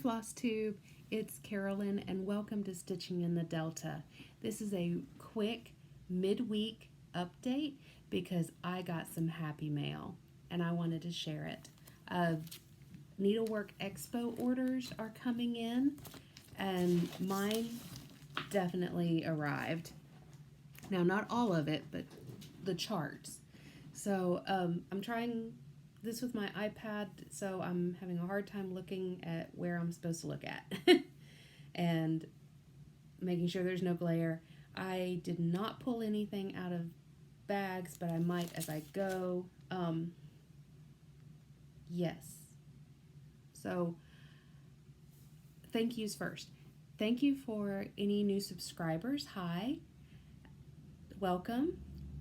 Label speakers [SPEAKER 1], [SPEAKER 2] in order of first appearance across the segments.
[SPEAKER 1] Floss Tube, it's Carolyn and welcome to Stitching in the Delta. This is a quick midweek update because I got some happy mail and I wanted to share it. Needlework Expo orders are coming in and mine definitely arrived. Now, not all of it, but the charts. So I'm trying this with my iPad, so I'm having a hard time looking at where I'm supposed to look at and making sure there's no glare. I did not pull anything out of bags, but I might as I go. Yes. So thank yous first. Thank you for any new subscribers. Hi. Welcome.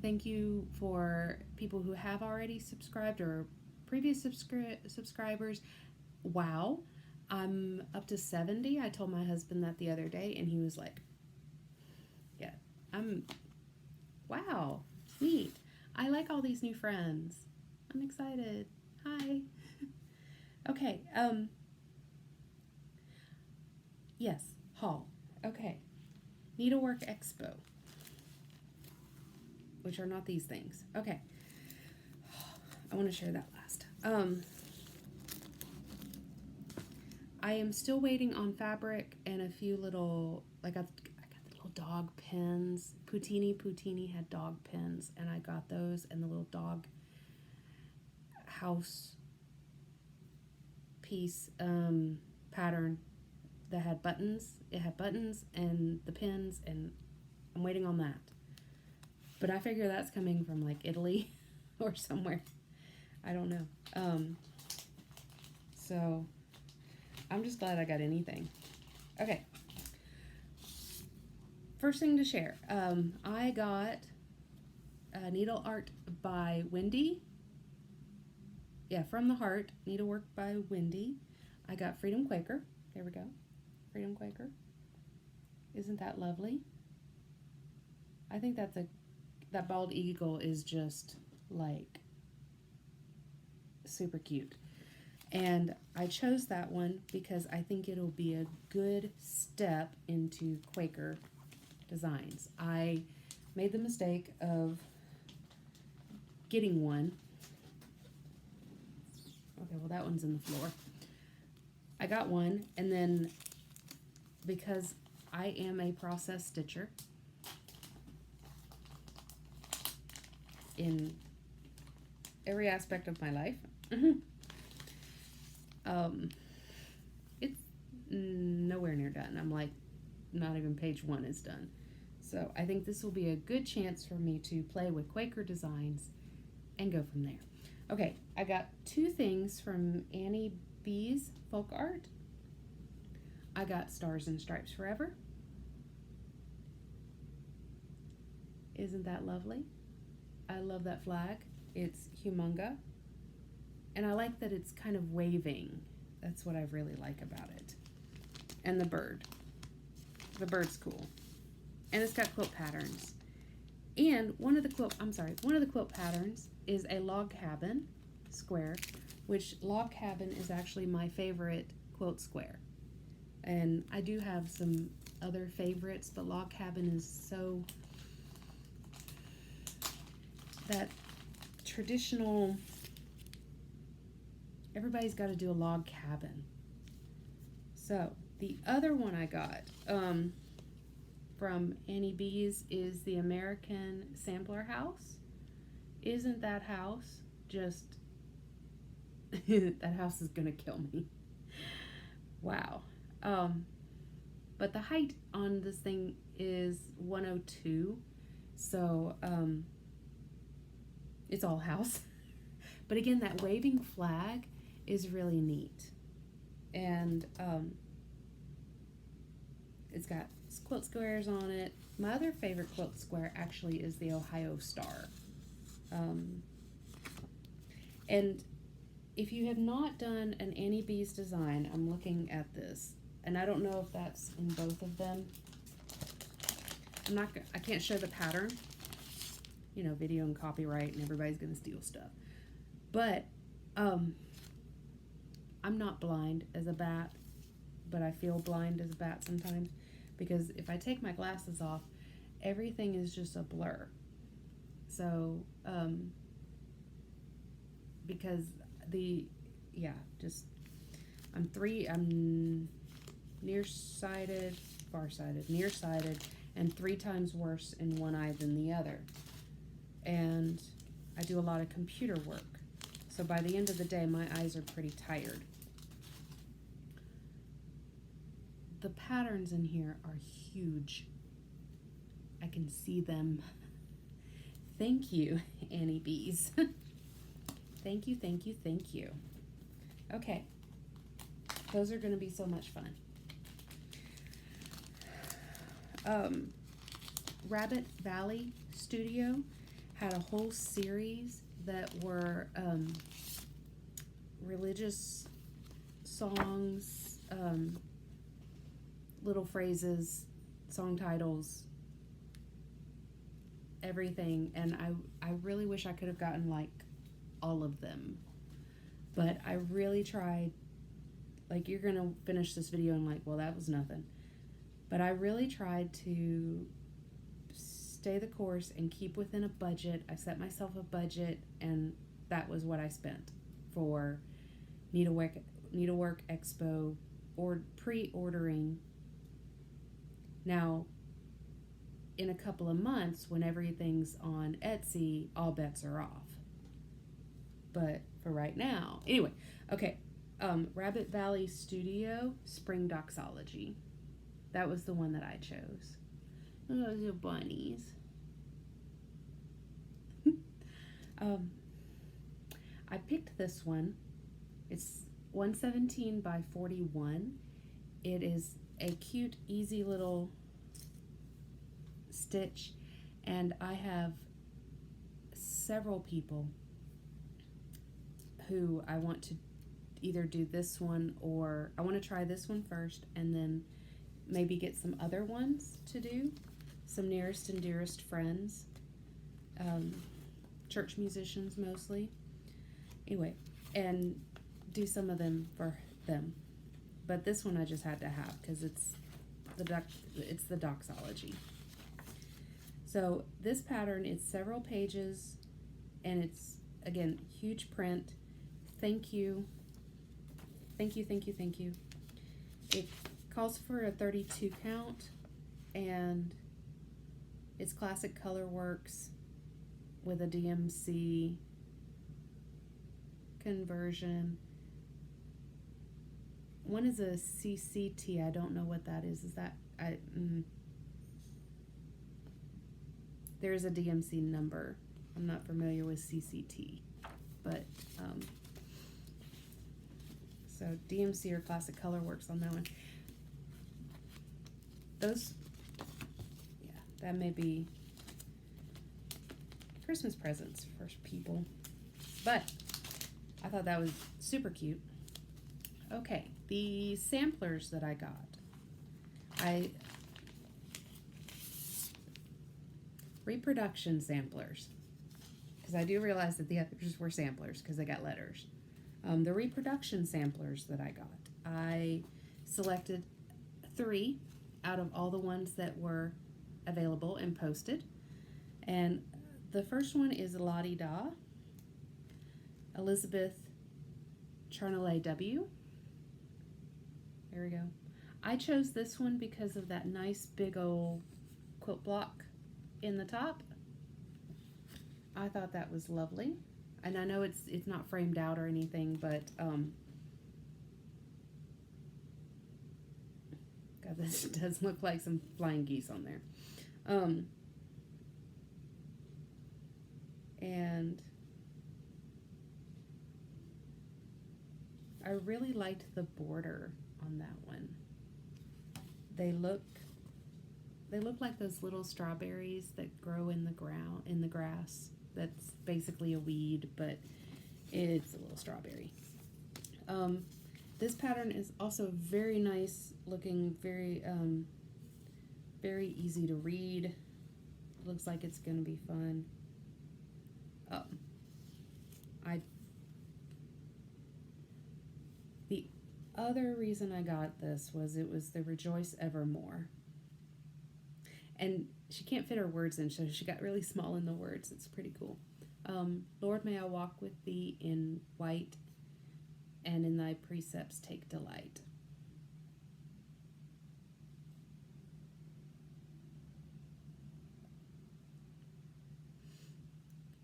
[SPEAKER 1] Thank you for people who have already subscribed or previous subscribers. Wow, I'm up to 70. I told my husband that the other day and he was like, yeah, wow, neat. I like all these new friends. I'm excited. Hi. Okay, yes, haul. Okay, Needlework Expo, which are not these things. Okay, I want to share that last. I am still waiting on fabric and a few little, I got the little dog pins. Poutini had dog pins, and I got those and the little dog house piece pattern that had buttons. It had buttons and the pins, and I'm waiting on that. But I figure that's coming from like Italy or somewhere. I don't know. So I'm just glad I got anything. Okay. First thing to share. I got needle art by Wendy. Yeah, From the Heart, Needlework by Wendy. I got Freedom Quaker. There we go. Freedom Quaker. Isn't that lovely? I think that bald eagle is just like super cute. And I chose that one because I think it'll be a good step into Quaker designs. I made the mistake of getting one. Okay, well that one's in the floor. I got one, and then because I am a process stitcher in every aspect of my life, it's nowhere near done. I'm like, not even page 1 is done. So I think this will be a good chance for me to play with Quaker designs and go from there. Okay, I got 2 things from Annie B's Folk Art. I got Stars and Stripes Forever. Isn't that lovely? I love that flag. It's humunga. And I like that it's kind of waving. That's what I really like about it. And the bird. The bird's cool. And it's got quilt patterns. And one of the quilt patterns is a log cabin square, which log cabin is actually my favorite quilt square. And I do have some other favorites, but log cabin is so that traditional, everybody's got to do a log cabin. So the other one I got from Annie B's is the American Sampler House. Isn't that house just, that house is gonna kill me. Wow. But the height on this thing is 102, so it's all house. But again, that waving flag is really neat. And it's got quilt squares on it. My other favorite quilt square actually is the Ohio Star. And if you have not done an Annie B's design, I'm looking at this, and I don't know if that's in both of them. I can't show the pattern, you know, video and copyright, and everybody's gonna steal stuff. But I'm not blind as a bat, but I feel blind as a bat sometimes, because if I take my glasses off, everything is just a blur. So, because I'm nearsighted, farsighted, nearsighted, and 3 times worse in one eye than the other. And I do a lot of computer work. So by the end of the day, my eyes are pretty tired. The patterns in here are huge. I can see them. Thank you, Annie Bees. Thank you, thank you, thank you. Okay, those are going to be so much fun. Rabbit Valley Studio had a whole series that were religious songs, little phrases, song titles, everything, and I really wish I could have gotten like all of them, but I really tried. Like, you're gonna finish this video and like, well, that was nothing, but I really tried to stay the course and keep within a budget. I set myself a budget, and that was what I spent for Needlework Expo, or pre-ordering. Now, in a couple of months, when everything's on Etsy, all bets are off. But for right now, anyway, okay. Rabbit Valley Studio, Spring Doxology. That was the one that I chose. Those are bunnies. I picked this one. It's 117 by 41. It is a cute, easy little stitch, and I have several people who I want to either do this one, or I want to try this one first and then maybe get some other ones to do, some nearest and dearest friends, church musicians mostly, anyway, and do some of them for them. But this one I just had to have because it's the doxology. So this pattern is several pages, and it's, again, huge print. Thank you. Thank you, thank you, thank you. It calls for a 32 count, and it's classic color works with a DMC conversion. One is a CCT. I don't know what that is. Is that there's a DMC number. I'm not familiar with CCT, but so DMC or Classic Color Works on that one. Those, yeah, that may be Christmas presents for people, but I thought that was super cute. Okay, the samplers that I got. Reproduction Samplers, because I do realize that the others were samplers because they got letters. The reproduction samplers that I got, I selected 3 out of all the ones that were available and posted. And the first one is Lottie Da, Elizabeth Charnelay W. There we go. I chose this one because of that nice big old quilt block in the top. I thought that was lovely. And I know it's not framed out or anything, but God, this does look like some flying geese on there. And I really liked the border on that one. They look like those little strawberries that grow in the ground, in the grass. That's basically a weed, but it's a little strawberry. This pattern is also very nice looking, very very easy to read. Looks like it's going to be fun. The other reason I got this was it was the Rejoice Evermore. And she can't fit her words in, so she got really small in the words. It's pretty cool. Lord, may I walk with thee in white, and in thy precepts take delight.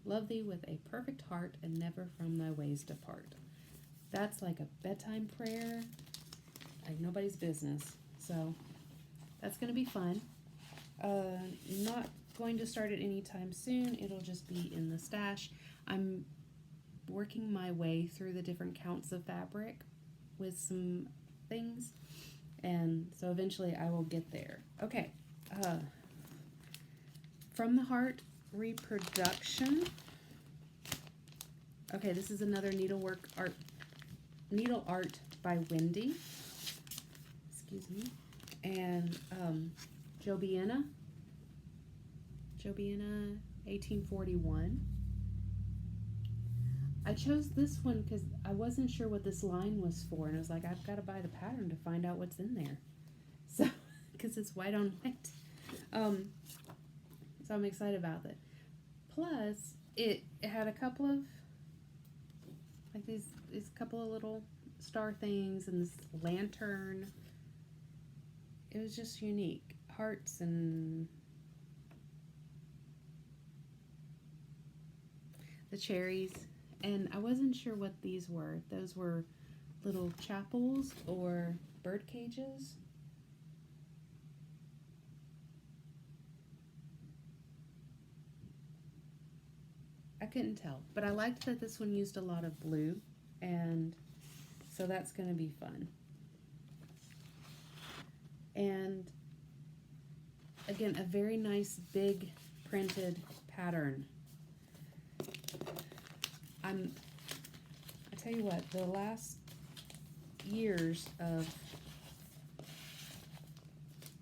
[SPEAKER 1] Love thee with a perfect heart, and never from thy ways depart. That's like a bedtime prayer, like nobody's business. So that's going to be fun. Not going to start it anytime soon. It'll just be in the stash. I'm working my way through the different counts of fabric with some things, and so eventually I will get there. Okay, From the Heart Reproduction. Okay, this is another needle art by Wendy. Excuse me. And Jobiana 1841. I chose this one because I wasn't sure what this line was for, and I was like, I've got to buy the pattern to find out what's in there. So, because it's white on white. So I'm excited about it. Plus, it had a couple of, like these couple of little star things and this lantern. It was just unique. Hearts and the cherries. And I wasn't sure what these were. Those were little chapels or bird cages. I couldn't tell, but I liked that this one used a lot of blue, and so that's going to be fun. And again, a very nice big printed pattern. I tell you what, the last years of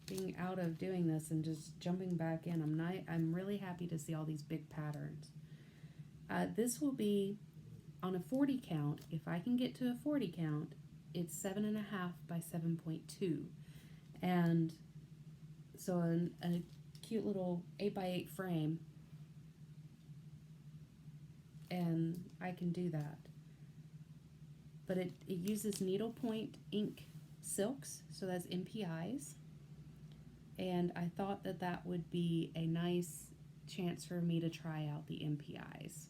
[SPEAKER 1] being out of doing this and just jumping back in, I'm really happy to see all these big patterns. This will be on a 40 count. If I can get to a 40 count, it's 7.5 by 7.2. And so a cute little 8x8 frame, and I can do that. But it uses needlepoint ink silks, so that's MPIs. And I thought that would be a nice chance for me to try out the MPIs.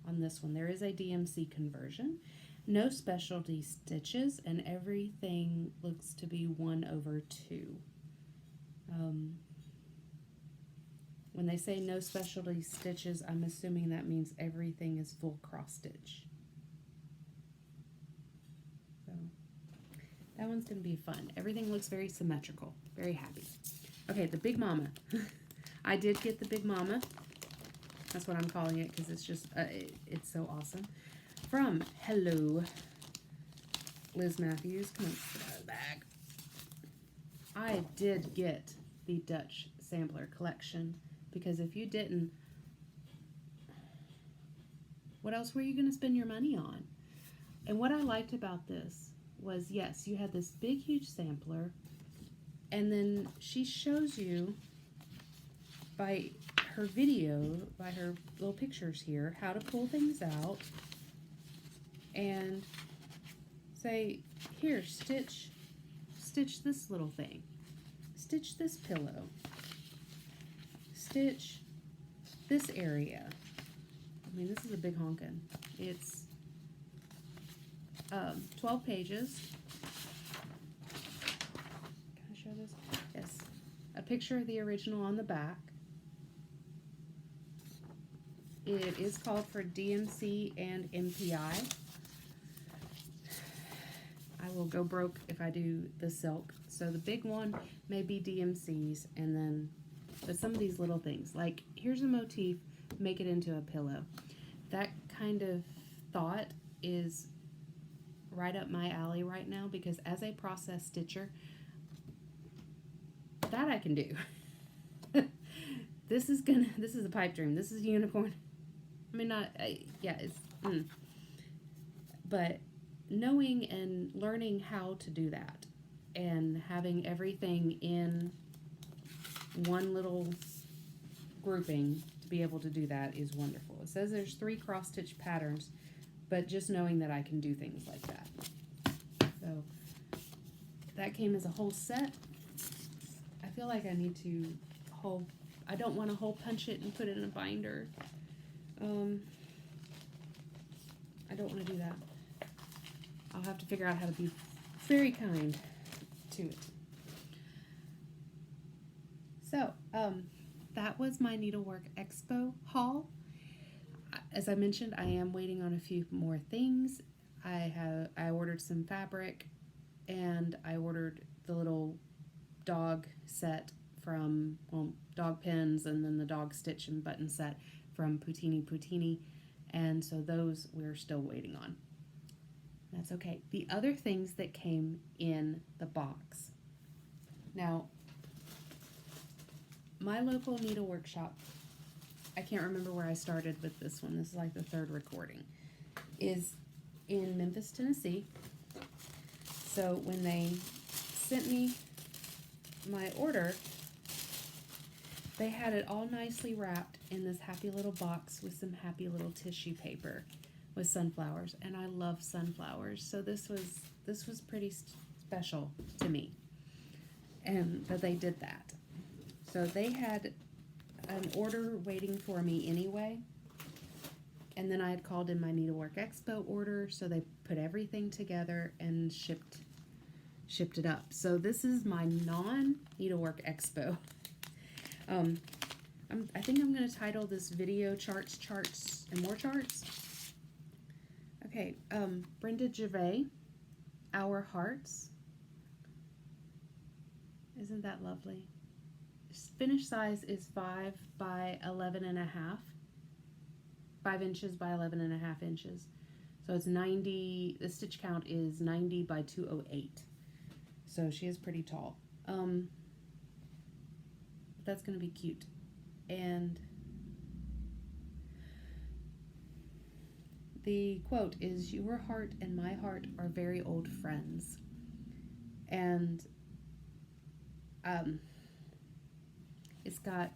[SPEAKER 1] On this one, there is a DMC conversion, no specialty stitches, and everything looks to be 1/2. When they say no specialty stitches, I'm assuming that means everything is full cross stitch. So that one's going to be fun. Everything looks very symmetrical. Very happy. Okay, the Big Mama. I did get the Big Mama. That's what I'm calling it because it's just, it's so awesome. From Hello, Liz Matthews. Come on, put out of the bag. I did get the Dutch Sampler collection because if you didn't, what else were you going to spend your money on? And what I liked about this was, yes, you had this big, huge sampler, and then she shows you by her video, by her little pictures here, how to pull things out and say, here, stitch this little thing, stitch this pillow, stitch this area. I mean, this is a big honkin'. It's 12 pages. Can I show this? Yes. A picture of the original on the back. It is called for DMC and MPI. I will go broke if I do the silk. So the big one may be DMCs, and then, but some of these little things, like here's a motif, make it into a pillow. That kind of thought is right up my alley right now because as a process stitcher, that I can do. This is a pipe dream. This is a unicorn. I mean, not, yeah, it's, but knowing and learning how to do that and having everything in one little grouping to be able to do that is wonderful. It says there's 3 cross-stitch patterns, but just knowing that I can do things like that. So that came as a whole set. I feel like I need to I don't want to hole punch it and put it in a binder. I don't want to do that. I'll have to figure out how to be very kind to it. So, that was my Needlework Expo haul. As I mentioned, I am waiting on a few more things. I ordered some fabric, and I ordered the little dog set from, well, dog pins, and then the dog stitch and button set from Putini, and so those we're still waiting on. That's okay. The other things that came in the box. Now, my local needlework shop, I can't remember where I started with this one. This is like the 3rd recording, is in Memphis, Tennessee. So when they sent me my order, they had it all nicely wrapped in this happy little box with some happy little tissue paper with sunflowers, and I love sunflowers, so this was pretty special to me, and that they did that. So they had an order waiting for me anyway, and then I had called in my Needlework Expo order, so they put everything together and shipped it up. So this is my non-Needlework Expo. I think I'm going to title this video Charts, and More Charts. Okay, Brenda Gervais, Our Hearts. Isn't that lovely? Finished size is 5 by 11.5. 5 inches by 11.5 inches. So it's 90, the stitch count is 90 by 208. So she is pretty tall. That's going to be cute. And the quote is, "Your heart and my heart are very old friends." And it's got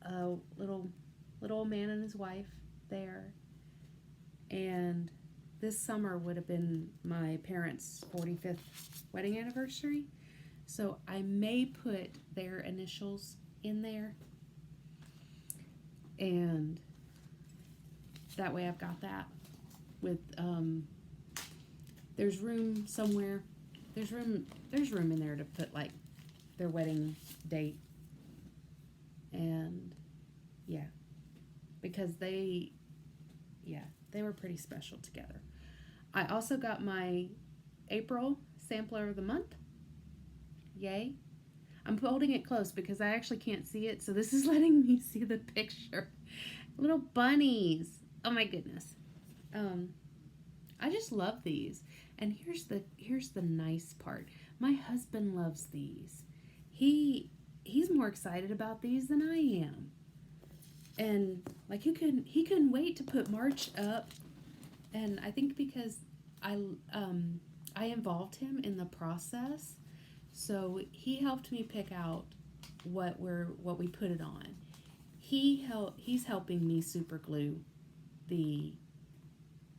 [SPEAKER 1] a little old man and his wife there. And this summer would have been my parents' 45th wedding anniversary. So I may put their initials in there. And that way I've got that with, there's room somewhere, there's room in there to put like their wedding date. And yeah, because they were pretty special together. I also got my April sampler of the month. Yay. I'm holding it close because I actually can't see it, so this is letting me see the picture. Little bunnies. Oh my goodness. I just love these. And here's the nice part. My husband loves these. He's more excited about these than I am. And like he couldn't wait to put March up. And I think because I involved him in the process, so he helped me pick out what we put it on. He's helping me super glue the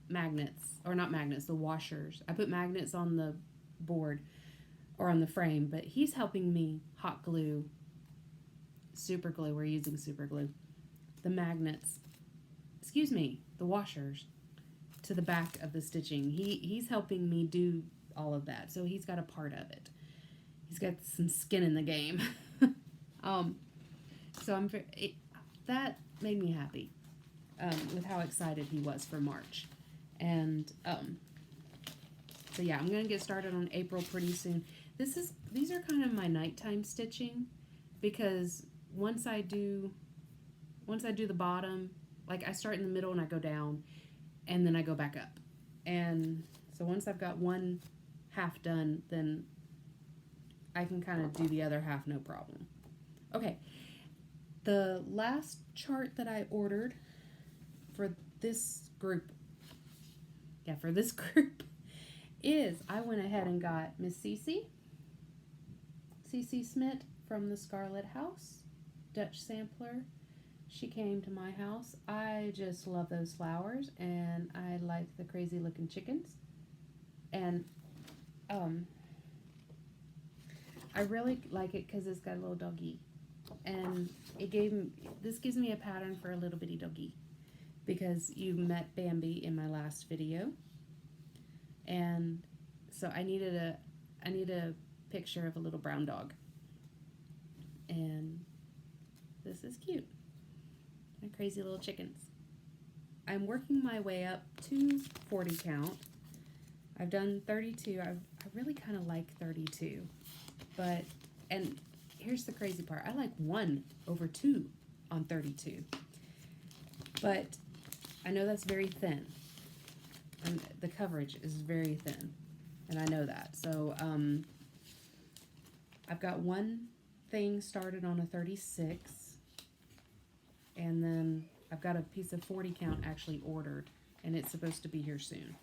[SPEAKER 1] magnets, or not magnets, the washers. I put magnets on the board or on the frame, but he's helping me hot glue, super glue. We're using super glue. The magnets, the washers to the back of the stitching. He's helping me do all of that, so he's got a part of it. He's got some skin in the game. So that made me happy with how excited he was for March. And so yeah, I'm gonna get started on April pretty soon. These are kind of my nighttime stitching, because once I do the bottom, like I start in the middle and I go down, and then I go back up. And so once I've got one half done, then I can kind of do the other half no problem. Okay, the last chart that I ordered for this group, is I went ahead and got Miss Cece Smith from the Scarlet House, Dutch sampler. She came to my house. I just love those flowers, and I like the crazy looking chickens. And I really like it because it's got a little doggy, and this gives me a pattern for a little bitty doggy, because you met Bambi in my last video, and so I need a picture of a little brown dog, and this is cute. My crazy little chickens. I'm working my way up to 40 count. I've done 32. I really kind of like 32, but, and here's the crazy part. I like 1/2 on 32, but I know that's very thin, and the coverage is very thin, and I know that. So I've got one thing started on a 36, and then I've got a piece of 40 count actually ordered, and it's supposed to be here soon.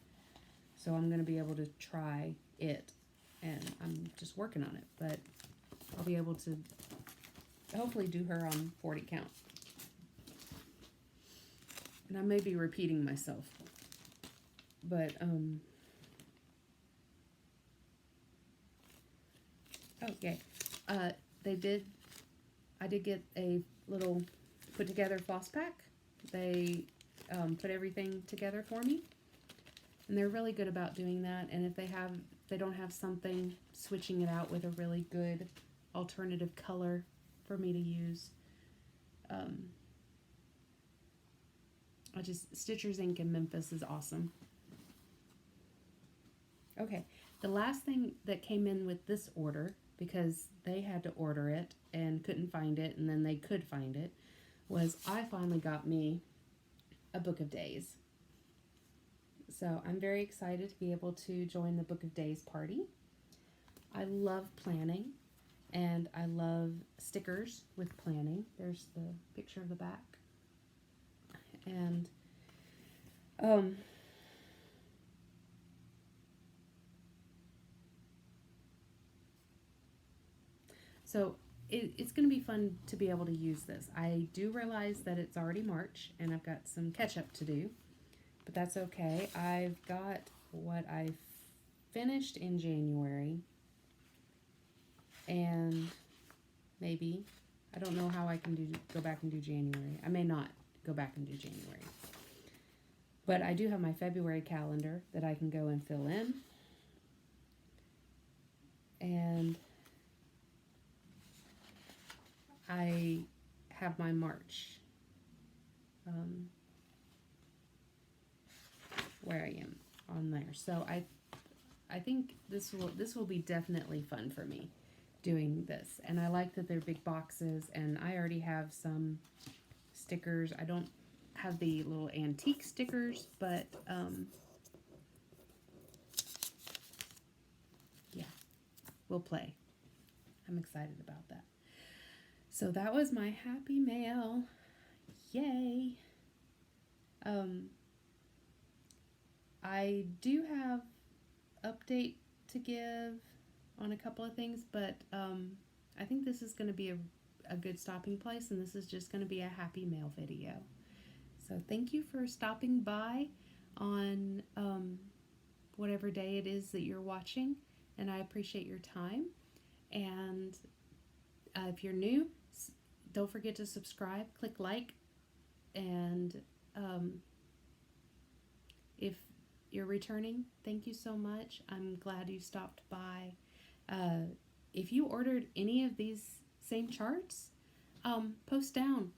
[SPEAKER 1] So I'm going to be able to try it, and I'm just working on it, but I'll be able to hopefully do her on 40 count. And I may be repeating myself, but okay. I did get a little put together floss pack. They put everything together for me, and they're really good about doing that. And if they don't have something, switching it out with a really good alternative color for me to use. Stitcher's Ink in Memphis is awesome. Okay, the last thing that came in with this order, because they had to order it and couldn't find it, and then they could find it, was I finally got me a Book of Days. So I'm very excited to be able to join the Book of Days party. I love planning, and I love stickers with planning. There's the picture of the back. And so it's going to be fun to be able to use this. I do realize that it's already March, and I've got some catch up to do, but that's okay. I've got what I finished in January, and maybe, I don't know how I can go back and do January. I may not go back and do January. But I do have my February calendar that I can go and fill in. And I have my March, where I am on there. So I think this will be definitely fun for me doing this. And I like that they're big boxes, and I already have some stickers. I don't have the little antique stickers, but yeah, we'll play. I'm excited about that. So that was my happy mail. Yay. I do have update to give on a couple of things, but I think this is going to be a good stopping place, and this is just going to be a happy mail video. So thank you for stopping by on whatever day it is that you're watching, and I appreciate your time. And if you're new, don't forget to subscribe, click like, and if you're returning, thank you so much. I'm glad you stopped by. If you ordered any of these same charts, post down.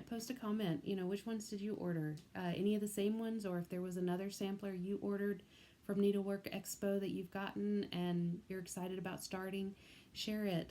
[SPEAKER 1] Post a comment. Which ones did you order? Any of the same ones, or if there was another sampler you ordered from Needlework Expo that you've gotten and you're excited about starting, share it.